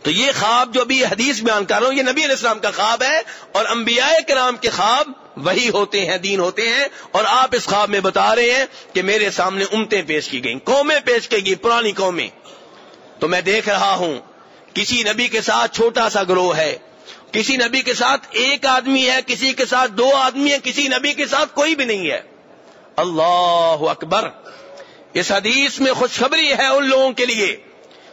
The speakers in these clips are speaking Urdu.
تو یہ خواب جو بھی حدیث بیان کر رہا ہوں، یہ نبی علیہ السلام کا خواب ہے، اور انبیاء کرام کے خواب وہی ہوتے ہیں، دین ہوتے ہیں. اور آپ اس خواب میں بتا رہے ہیں کہ میرے سامنے امتیں پیش کی گئیں، قومیں پیش کی گئی، پرانی قومیں. تو میں دیکھ رہا ہوں کسی نبی کے ساتھ چھوٹا سا گروہ ہے، کسی نبی کے ساتھ ایک آدمی ہے، کسی کے ساتھ 2 آدمی ہیں، کسی نبی کے ساتھ کوئی بھی نہیں ہے. اللہ اکبر. اس حدیث میں خوشخبری ہے ان لوگوں کے لیے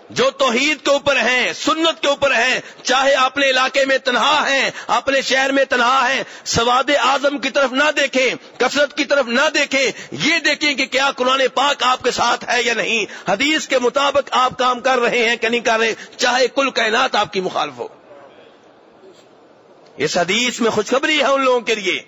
جو توحید کے اوپر ہیں، سنت کے اوپر ہیں، چاہے اپنے علاقے میں تنہا ہیں، اپنے شہر میں تنہا ہیں. سواد اعظم کی طرف نہ دیکھیں، کثرت کی طرف نہ دیکھیں، یہ دیکھیں کہ کیا قرآن پاک آپ کے ساتھ ہے یا نہیں، حدیث کے مطابق آپ کام کر رہے ہیں کہ نہیں کر رہے، چاہے کل کائنات آپ کی مخالف ہو. اس حدیث میں خوشخبری ہے ان لوگوں کے لیے.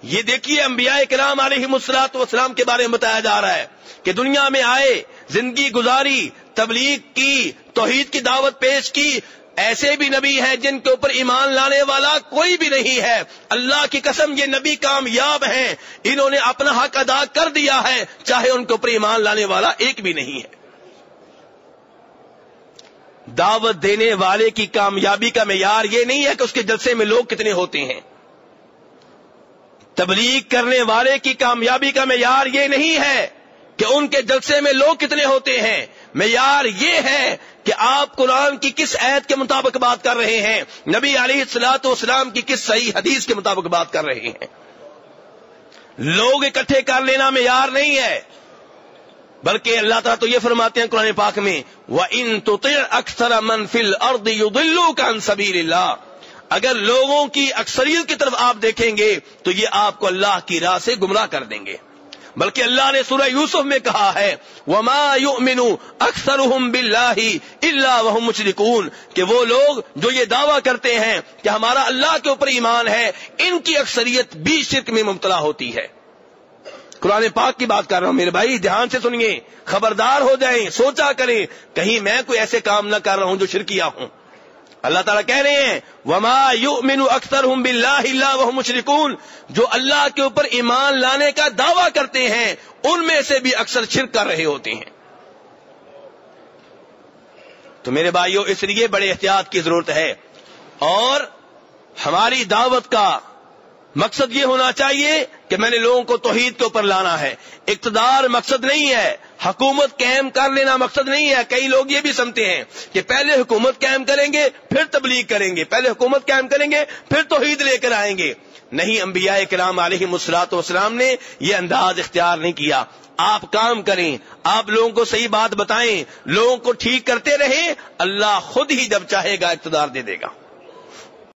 یہ دیکھیے انبیاء کرام علیہم الصلوۃ والسلام کے بارے میں بتایا جا رہا ہے کہ دنیا میں آئے، زندگی گزاری، تبلیغ کی، توحید کی دعوت پیش کی. ایسے بھی نبی ہیں جن کے اوپر ایمان لانے والا کوئی بھی نہیں ہے. اللہ کی قسم یہ نبی کامیاب ہیں، انہوں نے اپنا حق ادا کر دیا ہے، چاہے ان کے اوپر ایمان لانے والا ایک بھی نہیں ہے. دعوت دینے والے کی کامیابی کا معیار یہ نہیں ہے کہ اس کے جلسے میں لوگ کتنے ہوتے ہیں. تبلیغ کرنے والے کی کامیابی کا معیار یہ نہیں ہے کہ ان کے جلسے میں لوگ کتنے ہوتے ہیں. معیار یہ ہے کہ آپ قرآن کی کس آیت کے مطابق بات کر رہے ہیں، نبی علیہ الصلوۃ والسلام کی کس صحیح حدیث کے مطابق بات کر رہے ہیں. لوگ اکٹھے کر لینا معیار نہیں ہے، بلکہ اللہ تعالیٰ تو یہ فرماتے ہیں قرآن پاک میں وَإِن تُطِعْ أَكْثَرَ مَنْ فِي الْأَرْضِ يُضِلُّوكَ عَنْ سَبِيلِ اللَّهِ. اگر لوگوں کی اکثریت کی طرف آپ دیکھیں گے تو یہ آپ کو اللہ کی راہ سے گمراہ کر دیں گے. بلکہ اللہ نے سورہ یوسف میں کہا ہے وَمَا يُؤْمِنُ أَكْثَرُهُمْ بِاللَّهِ إِلَّا وَهُمْ مُشْرِكُونَ، کہ وہ لوگ جو یہ دعویٰ کرتے ہیں کہ ہمارا اللہ کے اوپر ایمان ہے، ان کی اکثریت بھی شرک میں مبتلا ہوتی ہے. قرآن پاک کی بات کر رہا ہوں میرے بھائی، دھیان سے سنیے، خبردار ہو جائیں، سوچا کریں کہیں میں کوئی ایسے کام نہ کر رہا ہوں جو شرکیہ ہوں. اللہ تعالیٰ کہہ رہے ہیں وَمَا يُؤْمِنُ أَكْثَرُهُمْ بِاللَّهِ إِلَّا وَهُمْ مُشْرِكُونَ، جو اللہ کے اوپر ایمان لانے کا دعویٰ کرتے ہیں ان میں سے بھی اکثر شرک کر رہے ہوتے ہیں. تو میرے بھائیوں اس لیے بڑے احتیاط کی ضرورت ہے، اور ہماری دعوت کا مقصد یہ ہونا چاہیے کہ میں نے لوگوں کو توحید کے اوپر لانا ہے. اقتدار مقصد نہیں ہے، حکومت قائم کر لینا مقصد نہیں ہے. کئی لوگ یہ بھی سمجھتے ہیں کہ پہلے حکومت قائم کریں گے پھر تبلیغ کریں گے، پہلے حکومت قائم کریں گے پھر توحید لے کر آئیں گے. نہیں، انبیاء کرام علیہم الصلوۃ والسلام نے یہ انداز اختیار نہیں کیا. آپ کام کریں، آپ لوگوں کو صحیح بات بتائیں، لوگوں کو ٹھیک کرتے رہیں، اللہ خود ہی جب چاہے گا اقتدار دے دے گا.